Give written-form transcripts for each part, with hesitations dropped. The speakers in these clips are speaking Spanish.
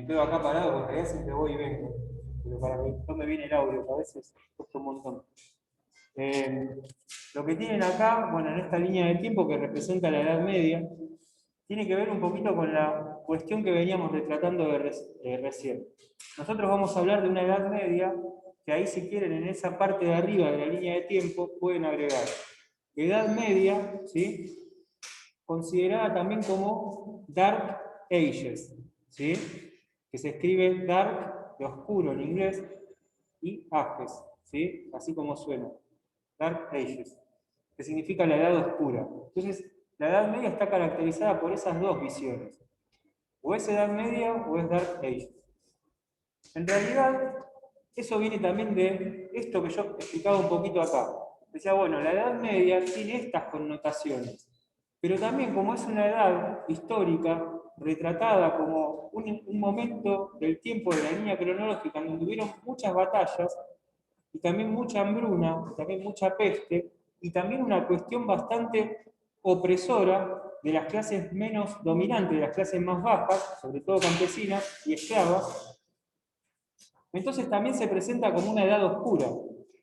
Me quedo acá parado porque en realidad siempre voy y vengo. Pero para que no me viene el audio, que a veces cuesta un montón. Eh, lo que tienen acá, bueno, en esta línea de tiempo que representa la Edad Media, tiene que ver un poquito con la cuestión que veníamos retratando recién. Nosotros vamos a hablar de una Edad Media que ahí, si quieren, en esa parte de arriba de la línea de tiempo, pueden agregar Edad Media, ¿sí? Considerada también como Dark Ages, ¿sí? Que se escribe Dark, de oscuro en inglés, y Ages, ¿sí? Así como suena. Dark Ages, que significa la Edad Oscura. Entonces, la Edad Media está caracterizada por esas dos visiones. O es Edad Media o es Dark Ages. En realidad, eso viene también de esto que yo explicaba un poquito acá. Decía, bueno, la Edad Media tiene estas connotaciones, pero también como es una edad histórica, retratada como un momento del tiempo de la línea cronológica en donde hubieron muchas batallas, y también mucha hambruna, y también mucha peste, y también una cuestión bastante opresora de las clases menos dominantes, de las clases más bajas, sobre todo campesinas y esclavas. Entonces también se presenta como una edad oscura.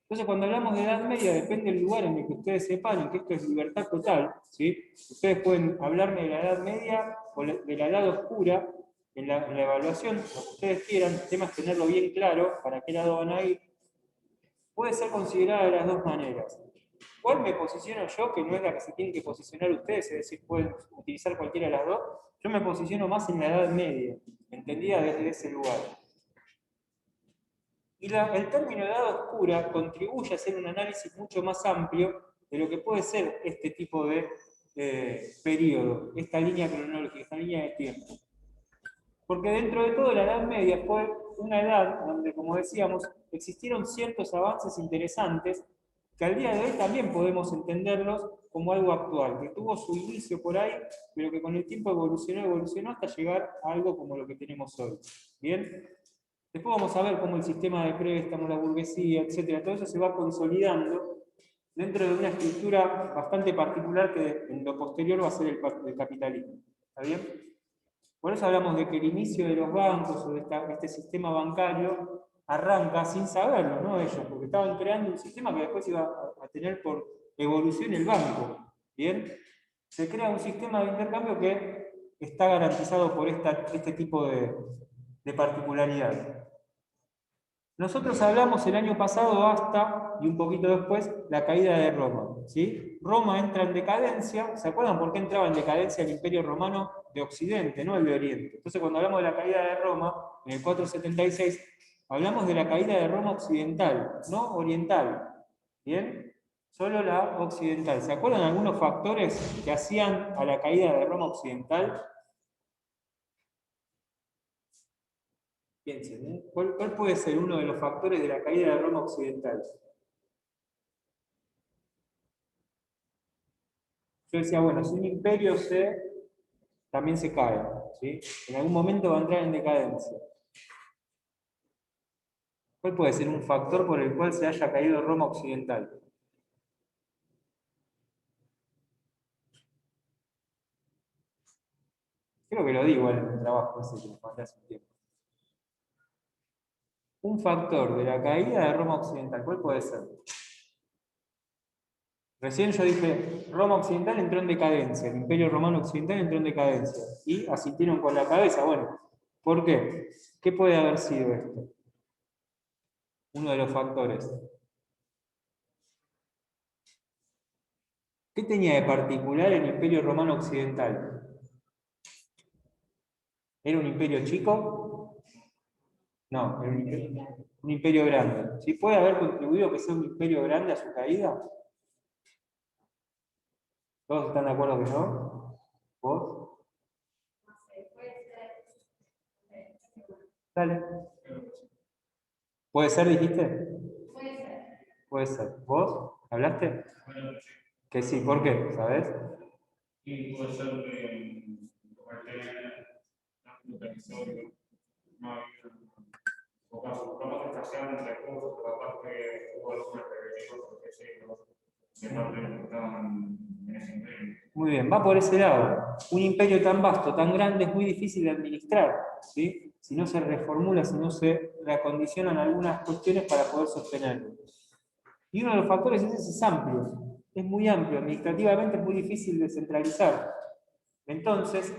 Entonces cuando hablamos de edad media, depende del lugar en el que ustedes sepan que esto es libertad total, ¿sí? Ustedes pueden hablarme de la edad media o de la edad oscura en la evaluación, lo que ustedes quieran. El tema es tenerlo bien claro para qué lado van a ir. Puede ser considerada de las dos maneras. ¿Cuál me posiciono yo, que no es la que se tienen que posicionar ustedes, es decir, pueden utilizar cualquiera de las dos? Yo me posiciono más en la edad media, entendida desde ese lugar. Y el término edad oscura contribuye a hacer un análisis mucho más amplio de lo que puede ser este tipo de periodo, esta línea cronológica, esta línea de tiempo. Porque dentro de todo la Edad Media fue una edad donde, como decíamos, existieron ciertos avances interesantes que al día de hoy también podemos entenderlos como algo actual, que tuvo su inicio por ahí, pero que con el tiempo evolucionó hasta llegar a algo como lo que tenemos hoy. ¿Bien? Después vamos a ver cómo el sistema de préstamos, la burguesía, etcétera, todo eso se va consolidando dentro de una estructura bastante particular que en lo posterior va a ser el capitalismo. ¿Está bien? Por eso hablamos de que el inicio de los bancos o de este sistema bancario arranca sin saberlo, ¿no? Ellos, porque estaban creando un sistema que después iba a tener por evolución el banco. ¿Bien? Se crea un sistema de intercambio que está garantizado por este tipo de particularidades. Nosotros hablamos el año pasado hasta, y un poquito después, la caída de Roma. ¿Sí? Roma entra en decadencia. ¿Se acuerdan por qué entraba en decadencia el Imperio Romano de Occidente, no el de Oriente? Entonces, cuando hablamos de la caída de Roma, en el 476, hablamos de la caída de Roma occidental, no oriental. ¿Bien? Solo la occidental. ¿Se acuerdan algunos factores que hacían a la caída de Roma occidental? Piensen, ¿eh? ¿Cuál puede ser uno de los factores de la caída de Roma occidental? Yo decía, bueno, si un imperio también se cae, ¿sí? En algún momento va a entrar en decadencia. ¿Cuál puede ser un factor por el cual se haya caído Roma occidental? Creo que lo di igual en el trabajo ese que nos mandé hace un tiempo. Un factor de la caída de Roma occidental, ¿cuál puede ser? Recién yo dije, Roma occidental entró en decadencia, el Imperio Romano occidental entró en decadencia. Y asintieron con la cabeza. Bueno, ¿por qué? ¿Qué puede haber sido esto? Uno de los factores. ¿Qué tenía de particular el Imperio Romano occidental? ¿Era un imperio chico? No, era un imperio grande. ¿Sí puede haber contribuido que sea un imperio grande a su caída? ¿Todos están de acuerdo que no? ¿Vos? Dale. ¿Puede ser, dijiste? Puede ser. ¿Vos? ¿Hablaste? Que sí, ¿por qué? ¿Sabes? Y puede ser que como el tema territorio, no hay o capaz que escaseaban entre recursos, capaz que hubo alguna rebelión, porque sí, de parte de los que estaban Muy bien, va por ese lado. Un imperio tan vasto, tan grande, es muy difícil de administrar, ¿sí? Si no se reformula, si no se reacondicionan algunas cuestiones para poder sostenerlo. Y uno de los factores es amplio, es muy amplio, administrativamente es muy difícil de centralizar. Entonces,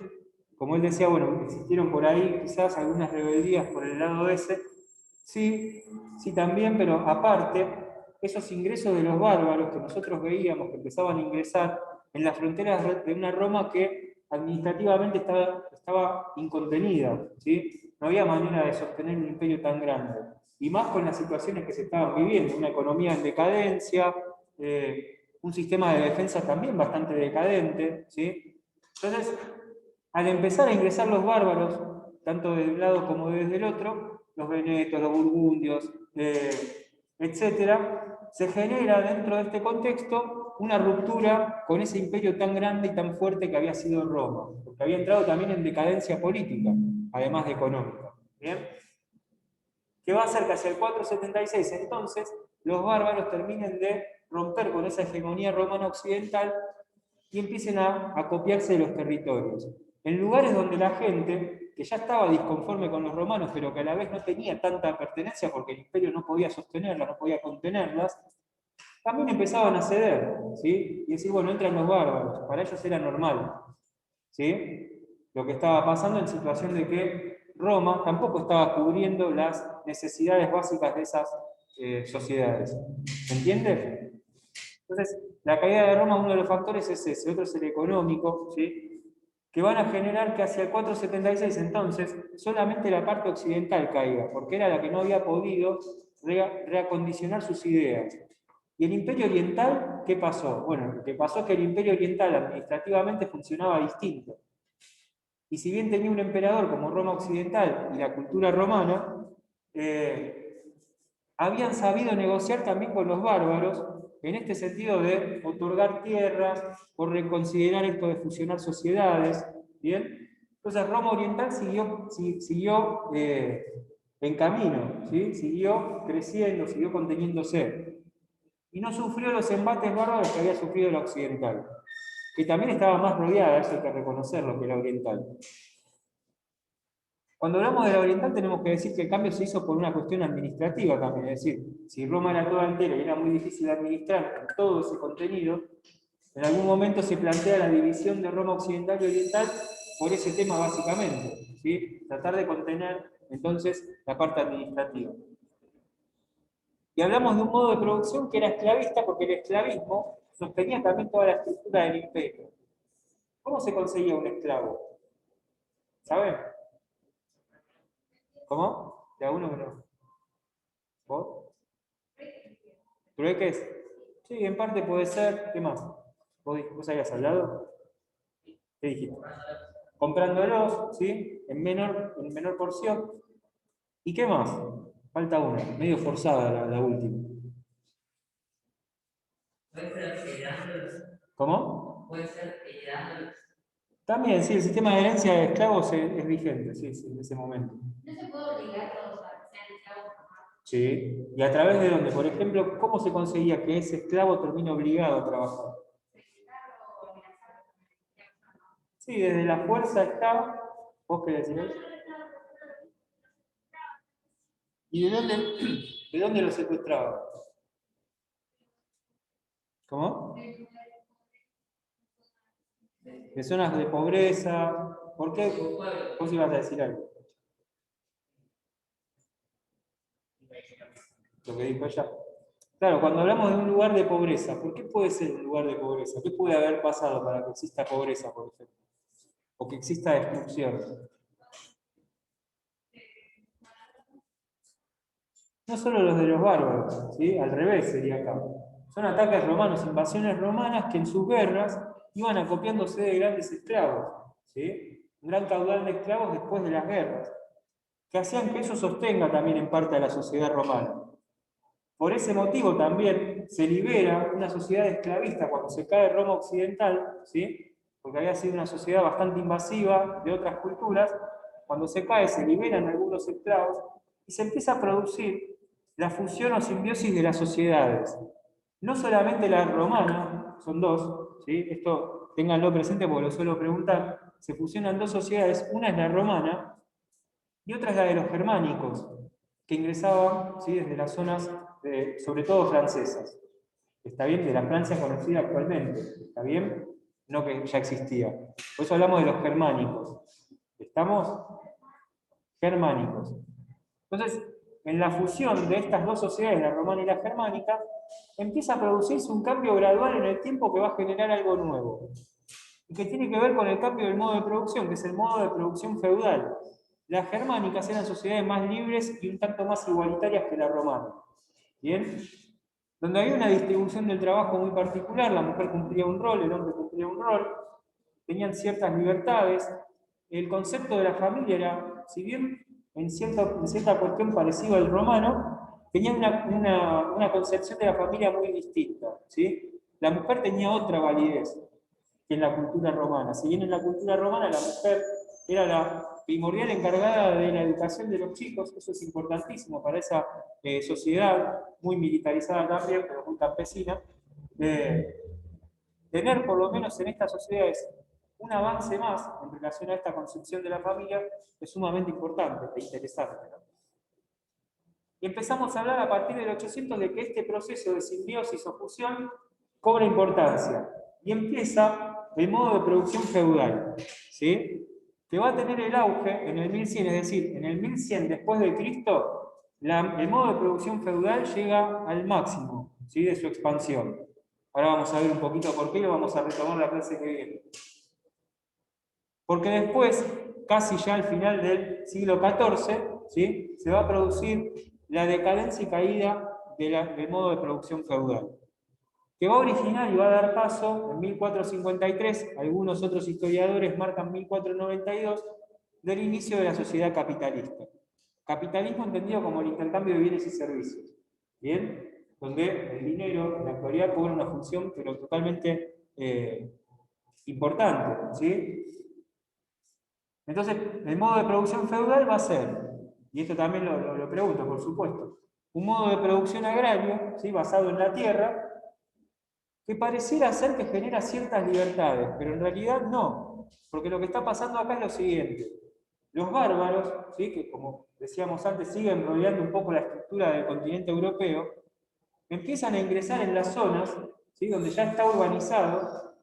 como él decía, bueno, existieron por ahí quizás algunas rebeldías por el lado ese, sí, sí también, pero aparte, esos ingresos de los bárbaros que nosotros veíamos que empezaban a ingresar en las fronteras de una Roma que administrativamente estaba incontenida, ¿sí? No había manera de sostener un imperio tan grande. Y más con las situaciones que se estaban viviendo, una economía en decadencia, un sistema de defensa también bastante decadente, ¿sí? Entonces, al empezar a ingresar los bárbaros, tanto de un lado como desde el otro, los venetos, los burgundios, etcétera, se genera dentro de este contexto una ruptura con ese imperio tan grande y tan fuerte que había sido Roma, porque había entrado también en decadencia política, además de económica. ¿Bien? ¿Qué va a hacer que hacia el 476 entonces los bárbaros terminen de romper con esa hegemonía romana occidental y empiecen a copiarse de los territorios? En lugares donde la gente, que ya estaba disconforme con los romanos, pero que a la vez no tenía tanta pertenencia porque el imperio no podía sostenerlas, no podía contenerlas, también empezaban a ceder, ¿sí? Y decir, bueno, entran los bárbaros, para ellos era normal, ¿sí? Lo que estaba pasando en situación de que Roma tampoco estaba cubriendo las necesidades básicas de esas sociedades. ¿Se entiende? Entonces, la caída de Roma, uno de los factores es ese, otro es el económico, ¿sí? Que van a generar que hacia el 476 entonces solamente la parte occidental caiga, porque era la que no había podido reacondicionar sus ideas. ¿Y el Imperio Oriental qué pasó? Bueno, lo que pasó es que el Imperio Oriental administrativamente funcionaba distinto. Y si bien tenía un emperador como Roma Occidental y la cultura romana, habían sabido negociar también con los bárbaros en este sentido de otorgar tierras o reconsiderar esto de fusionar sociedades. ¿Bien? Entonces Roma Oriental siguió en camino, ¿sí? Siguió creciendo, siguió conteniéndose. Y no sufrió los embates bárbaros que había sufrido la occidental, que también estaba más rodeada, eso hay que reconocerlo, que la oriental. Cuando hablamos de la oriental tenemos que decir que el cambio se hizo por una cuestión administrativa también, es decir, si Roma era toda entera y era muy difícil de administrar todo ese contenido, en algún momento se plantea la división de Roma occidental y oriental por ese tema básicamente, ¿sí? Tratar de contener entonces la parte administrativa. Y hablamos de un modo de producción que era esclavista porque el esclavismo sostenía también toda la estructura del imperio. ¿Cómo se conseguía un esclavo? ¿Saben? ¿Cómo? De a uno que no. ¿Vos? ¿Trueques? Sí, en parte puede ser. ¿Qué más? ¿Vos habías hablado? ¿Qué dijiste? Comprándolos, ¿sí? En menor porción. ¿Y qué más? Falta una, medio forzada la última. Puede ser heredándolos. ¿Cómo? Puede ser heredándolos. También, sí, el sistema de herencia de esclavos es vigente, sí, sí, en ese momento. No se puede obligar a todos a que sean esclavos. Sí. ¿Y a través de dónde? Por ejemplo, ¿cómo se conseguía que ese esclavo termine obligado a trabajar? Sí, desde la fuerza está. ¿Vos qué decís? ¿Y de dónde lo secuestraba? ¿Cómo? De zonas de pobreza. ¿Por qué? Vos ibas a decir algo. Lo que dijo ella. Claro, cuando hablamos de un lugar de pobreza, ¿por qué puede ser un lugar de pobreza? ¿Qué puede haber pasado para que exista pobreza, por ejemplo? O que exista destrucción. No solo los de los bárbaros, ¿sí? Al revés sería acá. Son ataques romanos, invasiones romanas que en sus guerras iban acopiándose de grandes esclavos, ¿sí? Un gran caudal de esclavos después de las guerras, que hacían que eso sostenga también en parte a la sociedad romana. Por ese motivo también se libera una sociedad esclavista cuando se cae Roma occidental, ¿sí? Porque había sido una sociedad bastante invasiva de otras culturas. Cuando se cae se liberan algunos esclavos y se empieza a producir la fusión o simbiosis de las sociedades. No solamente la romana, son dos, ¿sí? Esto ténganlo presente porque lo suelo preguntar. Se fusionan dos sociedades, una es la romana y otra es la de los germánicos, que ingresaban, ¿sí?, desde las zonas, sobre todo francesas. ¿Está bien? De la Francia conocida actualmente. ¿Está bien? No que ya existía. Por eso hablamos de los germánicos. ¿Estamos? Germánicos. Entonces, en la fusión de estas dos sociedades, la romana y la germánica, empieza a producirse un cambio gradual en el tiempo que va a generar algo nuevo. Y que tiene que ver con el cambio del modo de producción, que es el modo de producción feudal. Las germánicas eran sociedades más libres y un tanto más igualitarias que la romana. ¿Bien? Donde había una distribución del trabajo muy particular, la mujer cumplía un rol, el hombre cumplía un rol, tenían ciertas libertades. El concepto de la familia era, si bien en cierta cuestión parecido al romano, tenía una concepción de la familia muy distinta, ¿sí? La mujer tenía otra validez que en la cultura romana. Si bien en la cultura romana la mujer era la primordial encargada de la educación de los chicos, eso es importantísimo para esa sociedad muy militarizada también, pero muy campesina, tener por lo menos en estas sociedades un avance más en relación a esta concepción de la familia es sumamente importante e interesante, ¿no? Y empezamos a hablar a partir del 800 de que este proceso de simbiosis o fusión cobra importancia y empieza el modo de producción feudal, ¿sí?, que va a tener el auge en el 1100, es decir, en el 1100 después de Cristo, el modo de producción feudal llega al máximo, ¿sí?, de su expansión. Ahora vamos a ver un poquito por qué, lo vamos a retomar la clase que viene. Porque después, casi ya al final del siglo XIV, ¿sí?, se va a producir la decadencia y caída del modo de producción feudal, que va a originar y va a dar paso en 1453, algunos otros historiadores marcan 1492, del inicio de la sociedad capitalista. Capitalismo entendido como el intercambio de bienes y servicios, ¿bien? Donde el dinero en la actualidad cobra una función pero totalmente importante, ¿sí? Entonces, el modo de producción feudal va a ser, y esto también lo pregunto, por supuesto, un modo de producción agrario, ¿sí?, basado en la tierra, que pareciera ser que genera ciertas libertades, pero en realidad no, porque lo que está pasando acá es lo siguiente. Los bárbaros, ¿sí?, que como decíamos antes, siguen rodeando un poco la estructura del continente europeo, empiezan a ingresar en las zonas, ¿sí?, donde ya está urbanizado,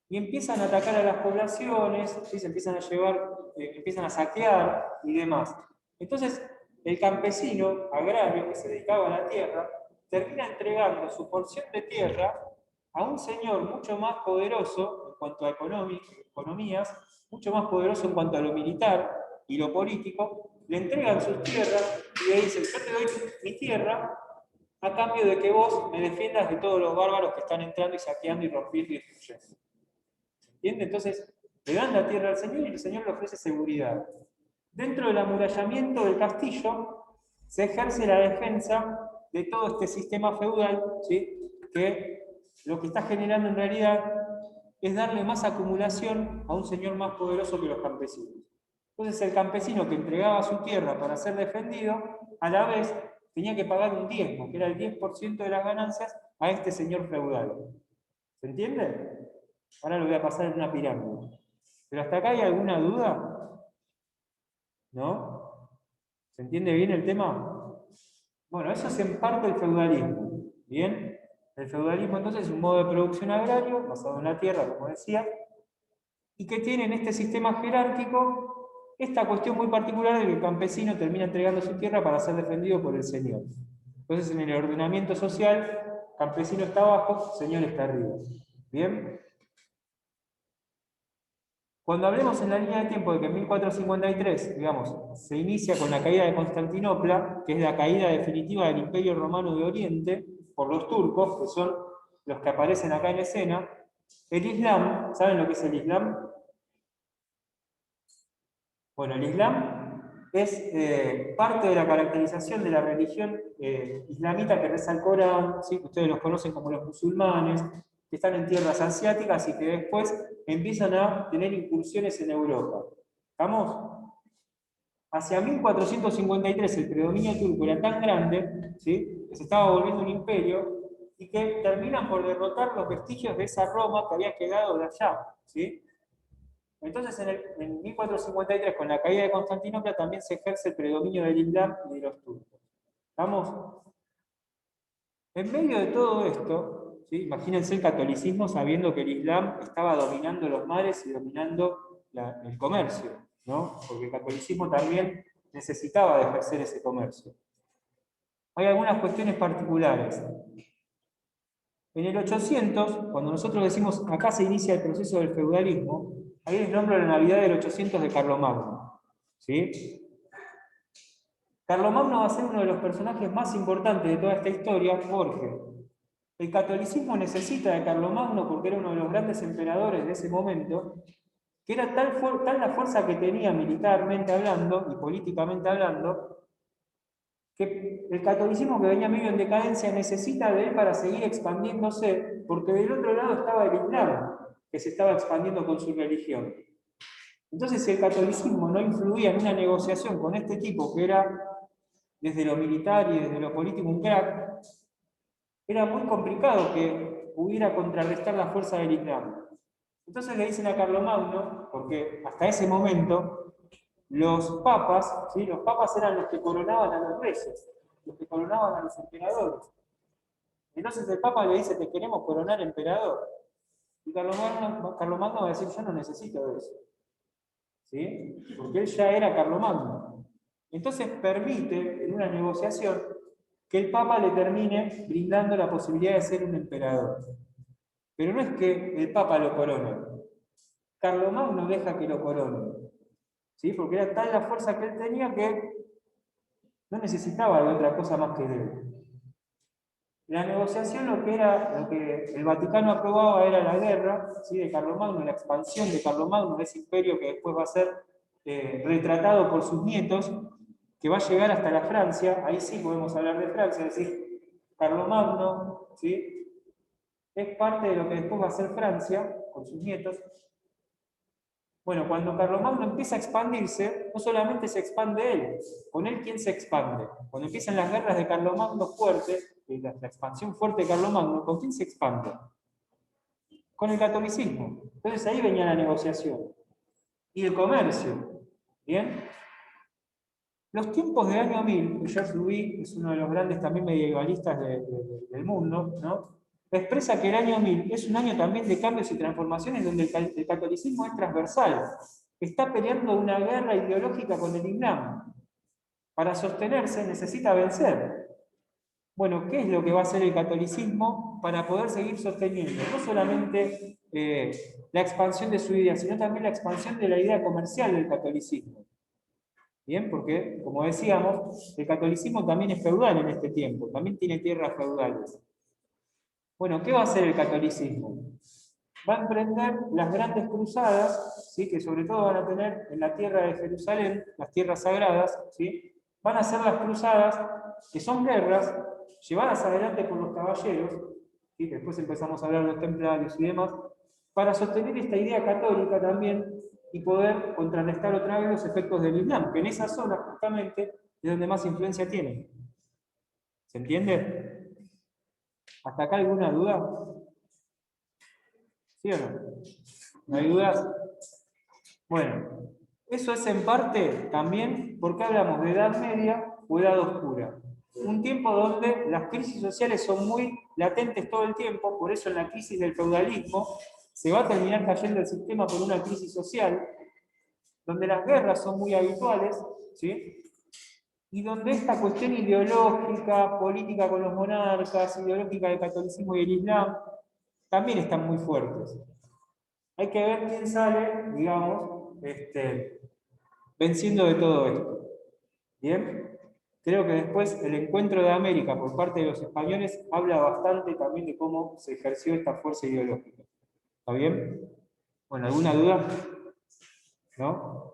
y empiezan a atacar a las poblaciones, ¿sí?, se empiezan a llevar, empiezan a saquear y demás. Entonces, el campesino agrario que se dedicaba a la tierra, termina entregando su porción de tierra a un señor mucho más poderoso en cuanto a economías, mucho más poderoso en cuanto a lo militar y lo político, le entregan sus tierras y le dicen, yo te doy mi tierra a cambio de que vos me defiendas de todos los bárbaros que están entrando y saqueando y rompiendo y destruyendo. ¿Entiende? Entonces, le dan la tierra al señor y el señor le ofrece seguridad. Dentro del amurallamiento del castillo se ejerce la defensa de todo este sistema feudal, ¿sí?, que lo que está generando en realidad es darle más acumulación a un señor más poderoso que los campesinos. Entonces el campesino que entregaba su tierra para ser defendido, a la vez tenía que pagar un diezmo, que era el 10% de las ganancias, a este señor feudal. ¿Se entiende? Ahora lo voy a pasar en una pirámide. ¿Pero hasta acá hay alguna duda? ¿No? ¿Se entiende bien el tema? Bueno, eso es en parte el feudalismo. ¿Bien? El feudalismo entonces es un modo de producción agrario basado en la tierra, como decía, y que tiene en este sistema jerárquico esta cuestión muy particular de que el campesino termina entregando su tierra para ser defendido por el señor. Entonces en el ordenamiento social, campesino está abajo, señor está arriba. ¿Bien? Cuando hablemos en la línea de tiempo de que en 1453, digamos, se inicia con la caída de Constantinopla, que es la caída definitiva del Imperio Romano de Oriente, por los turcos, que son los que aparecen acá en escena, el Islam, ¿saben lo que es el Islam? Bueno, el Islam es parte de la caracterización de la religión islamita que reza el Corán, ¿sí?, que ustedes los conocen como los musulmanes, que están en tierras asiáticas y que después empiezan a tener incursiones en Europa. ¿Estamos? Hacia 1453 el predominio turco era tan grande, ¿sí?, que se estaba volviendo un imperio, y que terminan por derrotar los vestigios de esa Roma que había quedado de allá, ¿sí? Entonces, en 1453, con la caída de Constantinopla, también se ejerce el predominio del Islam y de los turcos. ¿Estamos? En medio de todo esto, ¿sí? Imagínense el catolicismo sabiendo que el Islam estaba dominando los mares y dominando el comercio, ¿no? Porque el catolicismo también necesitaba de ejercer ese comercio. Hay algunas cuestiones particulares. En el 800, cuando nosotros decimos acá se inicia el proceso del feudalismo, ahí les nombro la Navidad del 800 de Carlomagno, ¿sí? Carlomagno va a ser uno de los personajes más importantes de toda esta historia porque el catolicismo necesita de Carlomagno porque era uno de los grandes emperadores de ese momento, que era tal la fuerza que tenía militarmente hablando y políticamente hablando, que el catolicismo que venía medio en decadencia necesita de él para seguir expandiéndose, porque del otro lado estaba el Islam, que se estaba expandiendo con su religión. Entonces, si el catolicismo no influía en una negociación con este tipo, que era desde lo militar y desde lo político un crack, era muy complicado que pudiera contrarrestar la fuerza del Islam. Entonces le dicen a Carlomagno, porque hasta ese momento los papas, ¿sí? Los papas eran los que coronaban a los reyes, los que coronaban a los emperadores. Entonces el papa le dice, te queremos coronar emperador. Y Carlomagno va a decir, yo no necesito de eso. ¿Sí? Porque él ya era Carlomagno. Entonces permite, en una negociación, que el papa le termine brindando la posibilidad de ser un emperador. Pero no es que el papa lo corone. Carlomagno deja que lo corone. ¿Sí? Porque era tal la fuerza que él tenía que no necesitaba de otra cosa más que de él. La negociación lo que el Vaticano aprobaba era la guerra, ¿sí? De Carlomagno, la expansión de Carlomagno, de ese imperio que después va a ser retratado por sus nietos, que va a llegar hasta la Francia. Ahí sí podemos hablar de Francia, es decir, Carlomagno, ¿sí? Es parte de lo que después va a ser Francia, con sus nietos. Bueno, cuando Carlomagno empieza a expandirse, no solamente se expande él, con él ¿quién se expande? Cuando empiezan las guerras de Carlomagno fuertes, la expansión fuerte de Carlomagno, ¿con quién se expande? Con el catolicismo. Entonces ahí venía la negociación. Y el comercio. ¿Bien? Los tiempos del año 1000, que Georges Louis es uno de los grandes también medievalistas del mundo, ¿no? Expresa que el año 1000 es un año también de cambios y transformaciones donde el catolicismo es transversal, está peleando una guerra ideológica con el Islam. Para sostenerse necesita vencer. Bueno, ¿qué es lo que va a hacer el catolicismo para poder seguir sosteniendo? No solamente la expansión de su idea, sino también la expansión de la idea comercial del catolicismo. Bien, porque, como decíamos, el catolicismo también es feudal en este tiempo, también tiene tierras feudales. Bueno, ¿qué va a hacer el catolicismo? Va a emprender las grandes cruzadas, ¿sí? Que sobre todo van a tener en la tierra de Jerusalén, las tierras sagradas, ¿sí? Van a ser las cruzadas, que son guerras llevadas adelante por los caballeros, ¿sí? Que después empezamos a hablar de los templarios y demás, para sostener esta idea católica también y poder contrarrestar otra vez los efectos del Islam, que en esa zona justamente es donde más influencia tienen. ¿Se entiende? ¿Hasta acá alguna duda? ¿Sí o no? ¿No hay dudas? Bueno, eso es en parte también porque hablamos de Edad Media o Edad Oscura. Un tiempo donde las crisis sociales son muy latentes todo el tiempo, por eso en la crisis del feudalismo se va a terminar cayendo el sistema por una crisis social, donde las guerras son muy habituales, ¿sí? Y donde esta cuestión ideológica, política con los monarcas, ideológica del catolicismo y el Islam, también están muy fuertes. Hay que ver quién sale, digamos, venciendo de todo esto. ¿Bien? Creo que después el encuentro de América por parte de los españoles habla bastante también de cómo se ejerció esta fuerza ideológica. ¿Está bien? Bueno, ¿alguna duda? ¿No?